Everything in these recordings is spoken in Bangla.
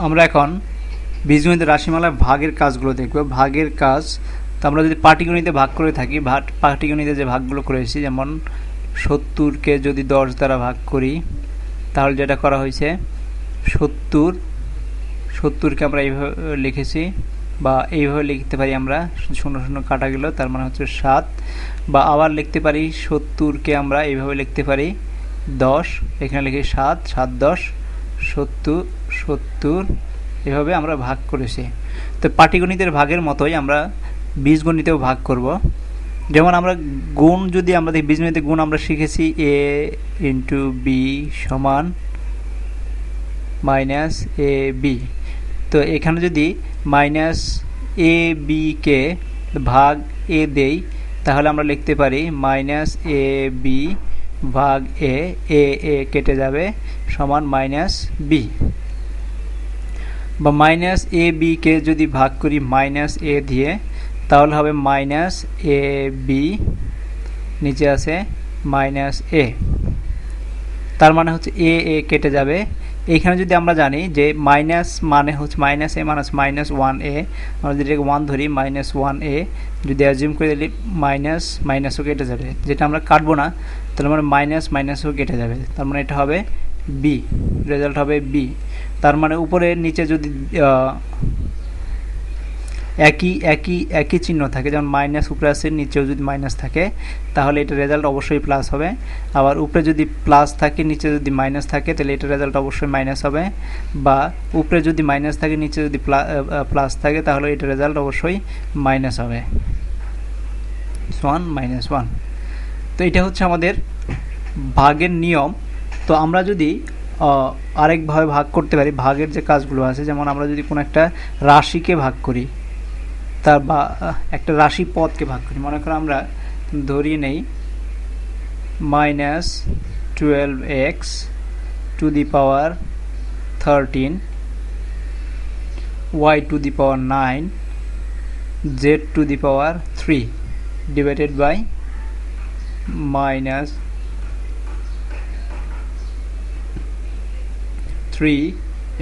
আমরা এখন বীজগণিত রাশিমালায় ভাগের কাজগুলো দেখব। ভাগের কাজ তো আমরা যদি পাটিগণিতে ভাগ করে থাকি, পাটিগণিতে যে ভাগগুলো করেছি, যেমন 70কে যদি 10 দ্বারা ভাগ করি তাহলে যেটা করা হয়েছে 70কে আমরা এইভাবে লিখেছি বা এইভাবে লিখতে পারি, আমরা 0 কাটা গেল, তার মানে হচ্ছে 7। বা আবার লিখতে পারি 70কে আমরা এইভাবে লিখতে পারি 10, এখানে লিখি 7, 7 10 70 এভাবে আমরা ভাগ করেছি। তো পাটিগণিতের ভাগের মতোই আমরা বীজগণিতেও ভাগ করব। যেমন আমরা গুণ যদি আমরা দেখি, বীজগণিতে গুণ আমরা শিখেছি a ইন্টু বি সমান মাইনাস এ বি। তো এখানে যদি মাইনাস এ বিকে ভাগ এ দেই তাহলে আমরা লিখতে পারি মাইনাস এ বি ভাগ এ, এ কেটে যাবে, সমান মাইনাস বি। বা মাইনাস এ বিকে যদি ভাগ করি মাইনাস এ দিয়ে তাহলে হবে মাইনাস এ বি, নিচে আছে মাইনাস এ, তার মানে হচ্ছে এ কেটে যাবে। এইখানে যদি আমরা জানি যে মাইনাস মানে হচ্ছে মাইনাস এ মানে মাইনাস 1a, আমরা যদি 1 ধরি মাইনাস 1a যদি অ্যাজিউম করে দিলে মাইনাসও কেটে যাবে, যেটা আমরা কাটবো না, তার মানে মাইনাসও কেটে যাবে, তার মানে এটা হবে বি, রেজাল্ট হবে বি। তার মানে উপরে নিচে যদি একই চিহ্ন থাকে, যেমন মাইনাস উপরে আছে নিচেও যদি মাইনাস থাকে তাহলে এটা রেজাল্ট অবশ্যই প্লাস হবে। আবার উপরে যদি প্লাস থাকে নিচে যদি মাইনাস থাকে তাহলে এটা রেজাল্ট অবশ্যই মাইনাস হবে। বা উপরে যদি মাইনাস থাকে নিচে যদি প্লাস থাকে তাহলে এটা রেজাল্ট অবশ্যই মাইনাস হবে, -1। তো এটা হচ্ছে আমাদের ভাগের নিয়ম। তো আমরা যদি আরেকভাবে ভাগ করতে পারি, ভাগের যে কাজগুলো আছে, যেমন আমরা যদি কোনো একটা রাশিকে ভাগ করি, তার বা একটা রাশি পদকে ভাগ করি, মনে করো আমরা ধরিয়ে নেই -12x to the power 13, y to the power 9, z to the power 3 divided by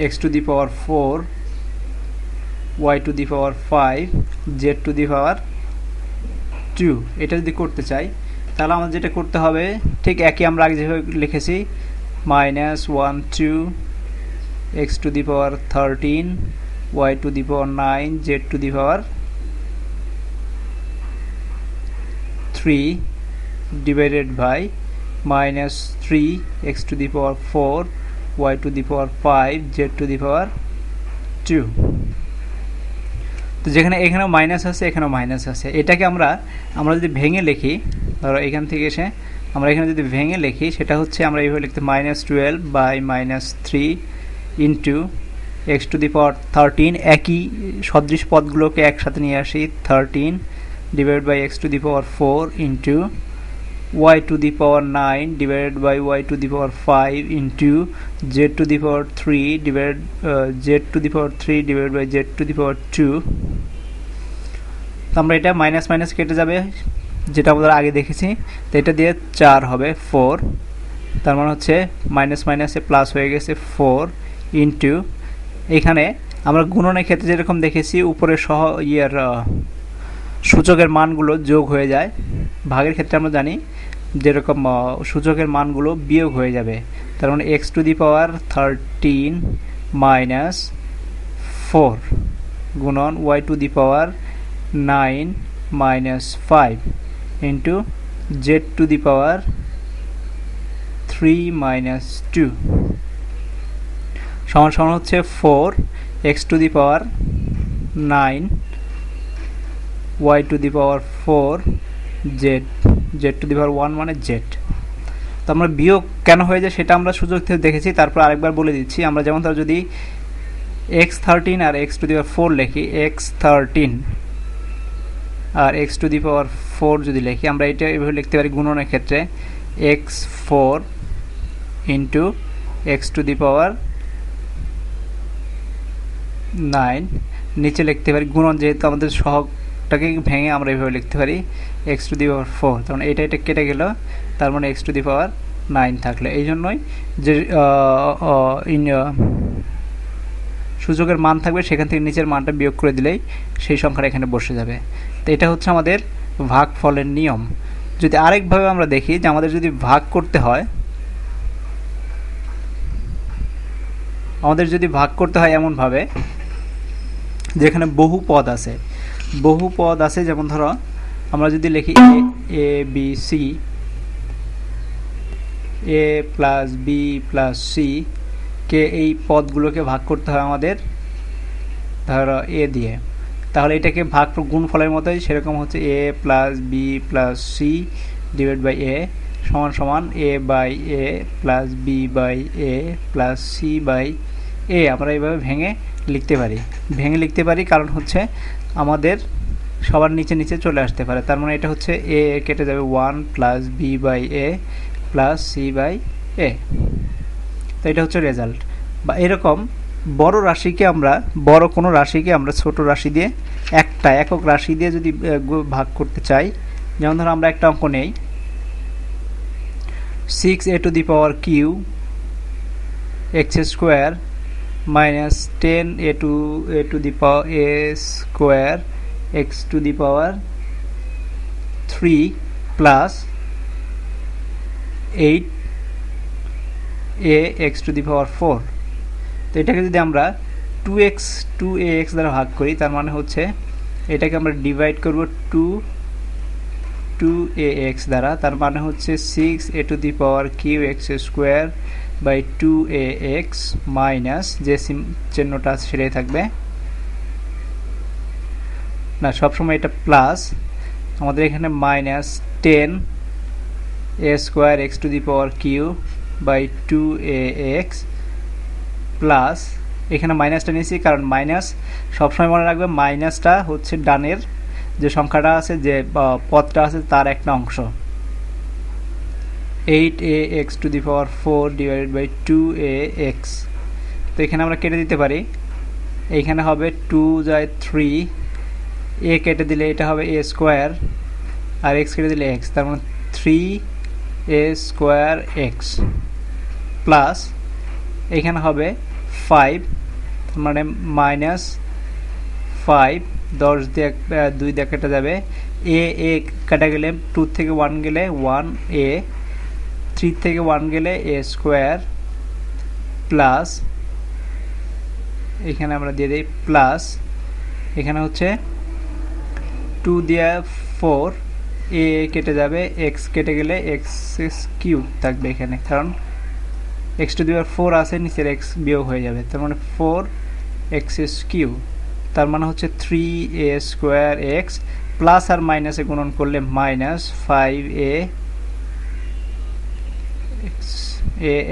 -3x to the power 4, y to the power 5, z to the power 2। এটা যদি করতে চাই তাহলে আমাদের যেটা করতে হবে ঠিক একই, আমরা আগে যেভাবে লিখেছি -1 2 x to the power 13, y to the power 9, z to the power 3 divided by -3 x to the power 4, y to the power 5, z to the power 2। তো যেখানে এখানেও মাইনাস আছে এখানেও মাইনাস আছে, এটাকে আমরা যদি ভেঙে লিখি, ধরো এখান থেকে এসে আমরা এখানে যদি ভেঙে লিখি সেটা হচ্ছে আমরা এইভাবে লিখতে -12 by -3 into x to the power 13, একই সদৃশ পদগুলোকে একসাথে নিয়ে আসি, 13 divide by x to the power 4 into y to the power 9 divided by y to the power 5 into z to the power 3 divide z to the power 3 divide by z to the power 2। তো আমরা এটা মাইনাস মাইনাস কেটে যাবে, যেটা আমরা আগে দেখেছি, তো এটা দিয়ে 4 হবে 4, তার মানে হচ্ছে মাইনাস মাইনাসে প্লাস হয়ে গেছে 4 ইন্টু, এখানে আমরা গুণনের ক্ষেত্রে যেরকম দেখেছি উপরে সহ সূচকের মানগুলো যোগ হয়ে যায়, ভাগের ক্ষেত্রে আমরা জানি যেরকম সূচকের মানগুলো বিয়োগ হয়ে যাবে, তার মানে x to the power 13 minus 4 গুণন y to the power 9 minus 5 into z to the power 3 minus 2 সমান সমান হচ্ছে 4 x to the power 9 y to the power 4 z to the power 1 মানে z। তো আমরা বিয়োগ কেন হয়ে যায় সেটা আমরা সুযোগ থেকে দেখেছি, তারপর আরেকবার বলে দিচ্ছি। আমরা যেমন ধর যদি x13 R x to the power 4 লিখি, x13 R x to the power 4 যদি লিখি, আমরা এটা এভাবে লিখতে পারি গুণনের ক্ষেত্রে x4 into x to the power 9, নিচে লিখতে পারি গুণন, যেহেতু আমাদের সহগটাকে ভেঙে আমরা এইভাবে লিখতে পারি x টু দি পাওয়ার 4, তার মানে এটা কেটে গেল, তার মানে x টু দি পাওয়ার 9 থাকলে, এই জন্যই যে সূচকের মান থাকবে, সেখান থেকে নিচের মানটা বিয়োগ করে দিলেই সেই সংখ্যাটা এখানে বসে যাবে। তো এটা হচ্ছে আমাদের ভাগফলের নিয়ম। যদি আরেকভাবে আমরা দেখি যে আমাদের যদি ভাগ করতে হয়, এমনভাবে যেখানে বহু পদ আছে, যেমন ধরো আমরা যদি লিখি A B C, A plus b plus C K, এই পদগুলোকে ভাগ করতে হয় আমাদের ধরো এ দিয়ে, তাহলে এটাকে গুণফলের মতোই, সেরকম হচ্ছে a plus b plus c divide by a সমান সমান a by a plus b by a plus c by a. আমরা এইভাবে ভেঙে লিখতে পারি, কারণ হচ্ছে আমাদের সবার নিচে নিচে চলে আসতে পারে। তার মানে এটা হচ্ছে এ কেটে যাবে 1 plus b by a plus c by a. তো এটা হচ্ছে রেজাল্ট। বা এরকম বড় কোনো রাশিকে আমরা ছোট রাশি দিয়ে, একক রাশি দিয়ে যদি ভাগ করতে চাই, যেমন ধরো আমরা একটা অঙ্ক নেই, 6a to the power Q x square minus 10a to the power a square x to the power 3 plus 8a x to the power 4। তো এটাকে যদি আমরা 2ax দ্বারা ভাগ করি, তার মানে হচ্ছে এটাকে আমরা ডিভাইড করব 2ax দ্বারা, তার মানে হচ্ছে 6a to the power Q x square by 2ax minus, যে চিহ্নটা আছে সেটাই থাকবে না, সবসময় এটা প্লাস, আমাদের এখানে minus 10a square x to the power Q by 2ax plus, এখানে মাইনাসটা নিয়েছি কারণ মাইনাস সবসময় মনে রাখবে, মাইনাসটা হচ্ছে ডানের যে সংখ্যাটা আছে, যে পদটা আছে তার একটা অংশ, 8ax to the power 4 divided by 2ax। তো এখানে আমরা কেটে দিতে পারি, এইখানে হবে 2 যায় 3, a কেটে দিলে এটা হবে a স্কোয়ার, আর x কেটে দিলে x, তার মানে 3a স্কোয়ার x প্লাস এখানে হবে 5, মানে মাইনাস 5, 10 দিয়ে 2 দিয়ে কেটে যাবে, a কাটা গেলে 2 থেকে 1 গেলে 1a, 3 থেকে 1 গেলে a স্কোয়ার প্লাস, এখানে আমরা দিয়ে দিই প্লাস, এখানে হচ্ছে 2 দিয়ে 4, a কেটে যাবে, x কেটে গেলে x কিউব থাকবে এখানে, কারণ x টু দি পাওয়ার 4 আছে, নিচের x বিয়োগ হয়ে যাবে, তার মানে 4x কিউব, তার মানে হচ্ছে 3a স্কোয়ার x প্লাস আর মাইনাসে গুণন করলে minus 5a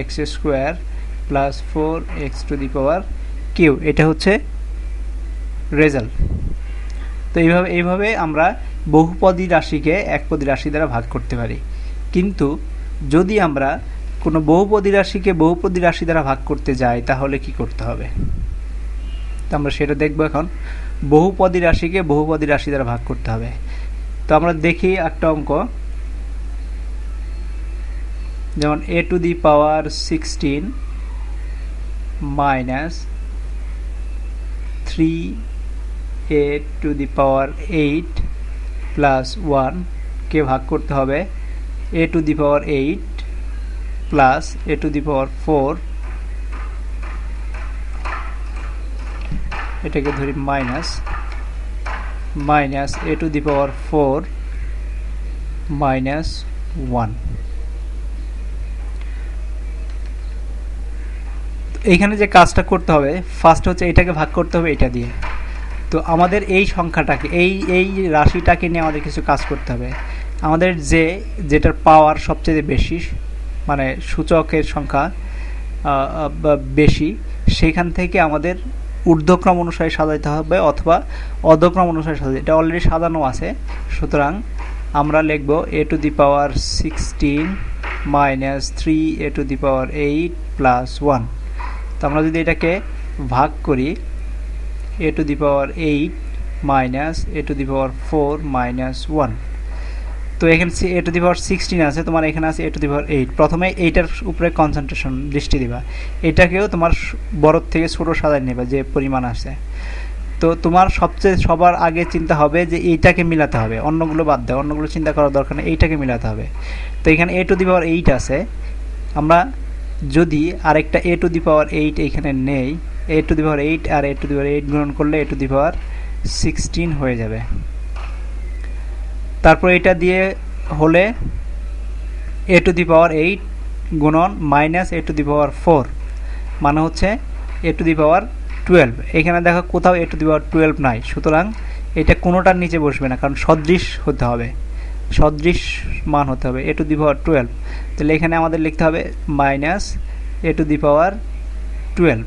X square plus 4x to the power Q. এটা হচ্ছে রেজাল্ট। তো এইভাবে আমরা বহুপদী রাশিকে একপদী রাশি দ্বারা ভাগ করতে পারি। কিন্তু যদি আমরা কোনো বহুপদী রাশিকে বহুপদী রাশি দ্বারা ভাগ করতে যাই, তাহলে কি করতে হবে? তো আমরা সেটা দেখব এখন। বহুপদী রাশিকে বহুপদী রাশি দ্বারা ভাগ করতে হবে। তো আমরা দেখি একটা অঙ্ক, যেমন a to the power 16 minus 3a to the power 8 plus 1 কে ভাগ করতে হবে a to the power 8 plus a to the power 4, এটাকে ধরি minus a to the power 4 minus 1। এইখানে যে কাজটা করতে হবে, ফার্স্ট হচ্ছে এটাকে ভাগ করতে হবে এটা দিয়ে। তো আমাদের এই সংখ্যাটাকে, এই রাশিটাকে নিয়ে আমাদের কিছু কাজ করতে হবে। আমাদের যেটার পাওয়ার সবচেয়ে বেশি, মানে সূচকের সংখ্যা বেশি, সেইখান থেকে আমাদের ঊর্ধ্বক্রম অনুসারে সাজাতে হবে অথবা অধক্রম অনুসারে সাজাতে। এটা অলরেডি সাজানো আছে, সুতরাং আমরা লিখব a to the power 16 minus 3a to the power 8 plus 1। তো আমরা যদি এটাকে ভাগ করি, a to the power 8 minus a to the power 4 minus 1, তো এখানে এ টু দি পাওয়ার 16 আছে, তোমার এখানে আছে এ টু দি পাওয়ার 8। প্রথমে এইটার উপরে কনসেন্ট্রেশন দৃষ্টি দিবা, এটাকেও তোমার বড় থেকে ছোট সাজায় নেবা যে পরিমাণ আছে। তো তোমার সবার আগে চিন্তা হবে যে এইটাকে মিলাতে হবে, অন্যগুলো বাদ দাও, অন্যগুলো চিন্তা করার দরকার নেই, এইটাকে মিলাতে হবে। তো এখানে এ টু দি পাওয়ার 8 আছে, আমরা যদি আরেকটা এ টু দি পাওয়ার 8 এখানে নেই, এ to the power 8 R A to the power 8 গুণন করলে এ টু দি পাওয়ার 16 হয়ে যাবে। তারপর এটা দিয়ে হলে এ টু দি পাওয়ার 8 গুণন minus a to the power 4 মানে হচ্ছে এ টু দি পাওয়ার 12। এখানে দেখো কোথাও এ টু দি পাওয়ার 12 নাই, সুতরাং এটা কোনোটার নিচে বসবে না, কারণ সদৃশ হতে হবে, সদৃশ মান হতে হবে এ টু দি পাওয়ার 12। তাহলে এখানে আমাদের লিখতে হবে minus a to the power 12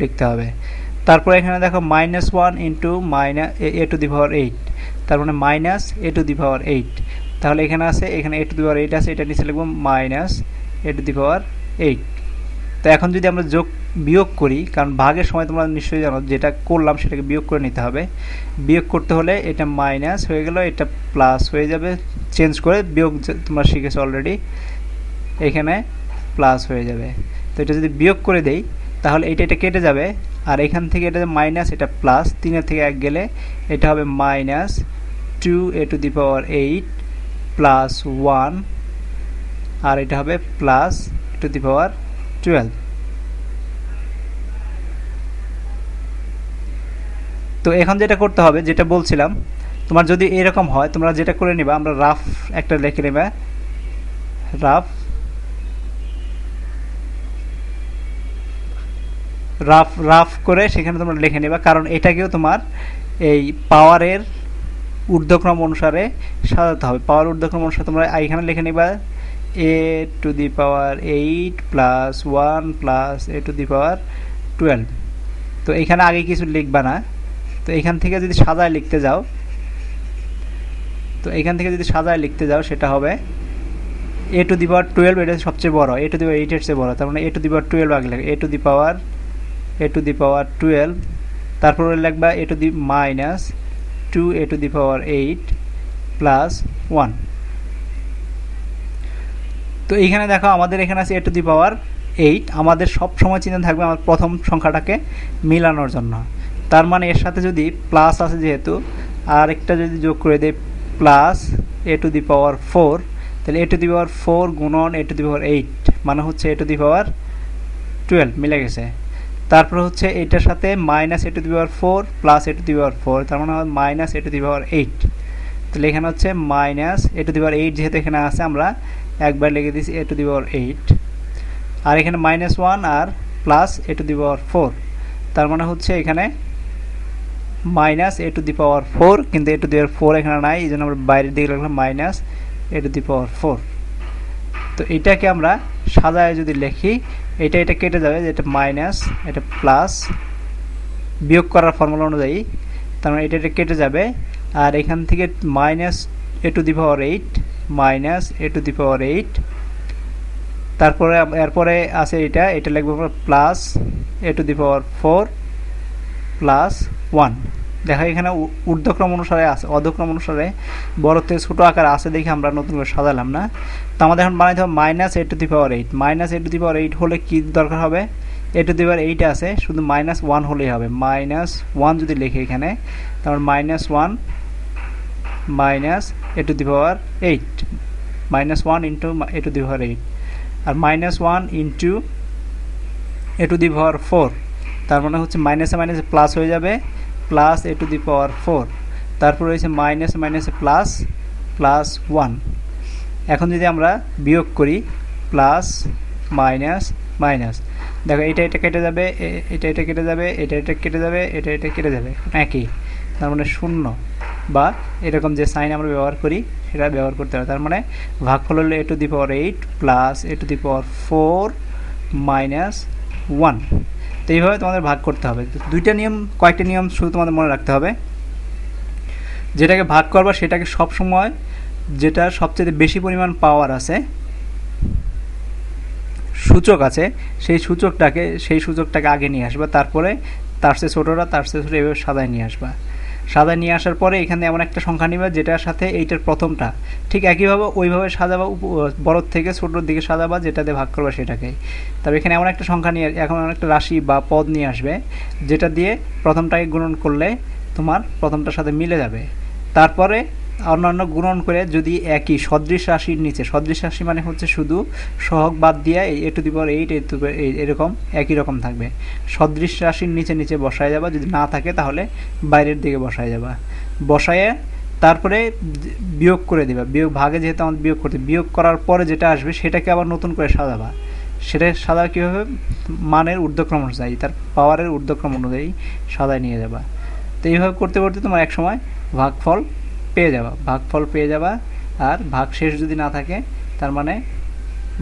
লিখতে হবে। তারপর এখানে দেখো -1 into minus a to the power 8, তার মানে minus a to the power 8। তাহলে এখানে আছে, এখানে এ টু দি পাওয়ার 8 আছে, এটা নিচে লিখব minus a to the power 8। তো এখন যদি আমরা বিয়োগ করি, কারণ ভাগের সময় তোমরা নিশ্চয়ই জানো যেটা করলাম সেটাকে বিয়োগ করে নিতে হবে। বিয়োগ করতে হলে এটা মাইনাস হয়ে গেল, এটা প্লাস হয়ে যাবে, চেঞ্জ করে বিয়োগ তোমরা শিখেছো অলরেডি, এখানে প্লাস হয়ে যাবে। তো এটা যদি বিয়োগ করে দেই তাহলে এটা কেটে যাবে, আর এখান থেকে এটা মাইনাস, এটা প্লাস, 3 থেকে 1 গেলে এটা হবে minus 2 a to the power 8 plus 1, আর এটা হবে plus a to the power 12। তো এখন যেটা করতে হবে, যেটা বলছিলাম, তোমার যদি এরকম হয় তোমরা যেটা করে নিবা, আমরা রাফ একটা লিখে নেবা, রাফ করে সেখানে তোমরা লিখে নেবা, কারণ এটাকেও তোমার এই পাওয়ারের ঊর্ধ্বক্রম অনুসারে সাজাতে হবে। পাওয়ার ঊর্ধ্বক্রম অনুসারে তোমরা এখানে লিখে নেবা a to the power 8 plus 1 plus a to the power 12। তো এখানে আগে কিছু লিখবা না, তো এখান থেকে যদি সাজায় লিখতে যাও, সেটা হবে এ টু দি পাওয়ার 12, এটা সবচেয়ে বড়, এ টু দি পাওয়ার 8 এর চেয়ে বড়, তার মানে এ টু দি পাওয়ার 12 আগে লিখবে, এ টু দি পাওয়ার 12। তারপরে লিখবা a to the minus 2 a to the power 8 plus 1। তো এইখানে দেখো আমাদের এখানে আছে এ টু দি পাওয়ার 8, আমাদের সব সময় চিন্তা থাকবে আমার প্রথম সংখ্যাটাকে মিলানোর জন্য। তার মানে এর সাথে যদি প্লাস আছে যেহেতু, আর একটা যদি যোগ করে দেই plus a to the power 4, তাহলে এ টু দি পাওয়ার 4 গুণন এ টু দি পাওয়ার 8 মানে হচ্ছে এ টু দি পাওয়ার 12 মিলে গেছে। তারপর হচ্ছে এটার সাথে minus a to the power 4 plus a to the power 4, তার মানে minus a to the power 8। তাহলে এখানে হচ্ছে minus a to the power 8, যেহেতু এখানে আছে আমরা একবার লিখে দিয়েছি এ টু দি পাওয়ার 8, আর এখানে -1 আর plus a to the power 4, তার মানে হচ্ছে এখানে minus a to the power 4, কিন্তু এ টু দি পাওয়ার 4 এখানে নাই, এই জন্য আমরা বাইরের দিকে লিখলাম minus a to the power 4। তো এটাকে আমরা সাজায় যদি লিখি, এটা কেটে যাবে, এটা মাইনাস, এটা প্লাস, বিয়োগ করার ফর্মুলা অনুযায়ী, তার মানে এটা কেটে যাবে, আর এখান থেকে minus a to the power 8 minus a to the power 8, তারপরে এরপরে আছে এটা লিখবো আমরা plus a to the power 4 plus 1। দেখো এখানে ঊর্ধ্বক্রম অনুসারে আছে, অধক্রম অনুসারে বড় থেকে ছোট আকার আছে দেখে আমরা নতুন করে সাজালাম না। তো আমাদের এখন বানাইতে হবে minus a to the power 8, minus a to the power 8 হলে কি দরকার হবে, এ টু দি পাওয়ার 8 আছে, শুধু -1 হলেই হবে, -1 যদি লিখি এখানে, তারপর -1 minus a to the power 8, -1 into a to the power 8, আর -1 into a to the power 4, তার মানে হচ্ছে মাইনাসে মাইনাসে প্লাস হয়ে যাবে, plus a to the power 4, তারপর রয়েছে মাইনাসে মাইনাসে প্লাস 1। এখন যদি আমরা বিয়োগ করি প্লাস মাইনাস মাইনাস, দেখো এটা কেটে যাবে, এটা কেটে যাবে, এটা কেটে যাবে, এটা কেটে যাবে, একই, তার মানে 0 বা এরকম যে সাইন আমরা ব্যবহার করি সেটা ব্যবহার করতে হবে। তার মানে ভাগফল হলো a to the power 8 plus a to the power 4 minus 1। তো এইভাবে তোমাদের ভাগ করতে হবে। কয়েকটা নিয়ম শুধু তোমাদের মনে রাখতে হবে, যেটাকে ভাগ করবা সেটাকে সবসময় যেটা সবচেয়ে বেশি পরিমাণ পাওয়ার আছে, সূচক আছে, সেই সূচকটাকে আগে নিয়ে আসবা, তারপরে তার চেয়ে ছোটরা তার চেয়ে ছোট এভাবে সাজায় নিয়ে আসবা। সাজায় নিয়ে আসার পরে এখানে এমন একটা সংখ্যা নিবা যেটার সাথে এইটার প্রথমটা ঠিক একইভাবে ওইভাবে সাজাবা, বড় থেকে ছোটোর দিকে সাজাবা, যেটাতে ভাগ করবা সেটাকে। তবে এখানে এমন একটা সংখ্যা নিয়ে, এখন এমন একটা রাশি বা পদ নিয়ে আসবে যেটা দিয়ে প্রথমটাকে গুণন করলে তোমার প্রথমটার সাথে মিলে যাবে। তারপরে অন্যান্য গুণন করে যদি একই সদৃশ রাশির নিচে, সদৃশ রাশি মানে হচ্ছে শুধু সহগ বাদ দিয়ে এ to the power 8 A to the power 8 এরকম একই রকম থাকবে। সদৃশ রাশির নিচে নিচে বসায় যাবা, যদি না থাকে তাহলে বাইরের দিকে বসায় যাবা। বসায়ে তারপরে বিয়োগ করে দিবা। বিয়োগ ভাগে যেহেতু আমাদের বিয়োগ করতে, বিয়োগ করার পরে যেটা আসবে সেটাকে আবার নতুন করে সাজাবা। সেটা সাজা কীভাবে, মানের ঊর্ধ্বক্রম অনুযায়ী, তার পাওয়ারের ঊর্ধ্বক্রম অনুযায়ী সাজায় নিয়ে যাবা। তো এইভাবে করতে করতে তোমার এক সময় ভাগফল পেয়ে যাবা, ভাগফল পেয়ে যাবা। আর ভাগ শেষ যদি না থাকে তার মানে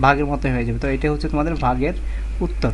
ভাগের মতো হয়ে যাবে। তো এটা হচ্ছে তোমাদের ভাগের উত্তর।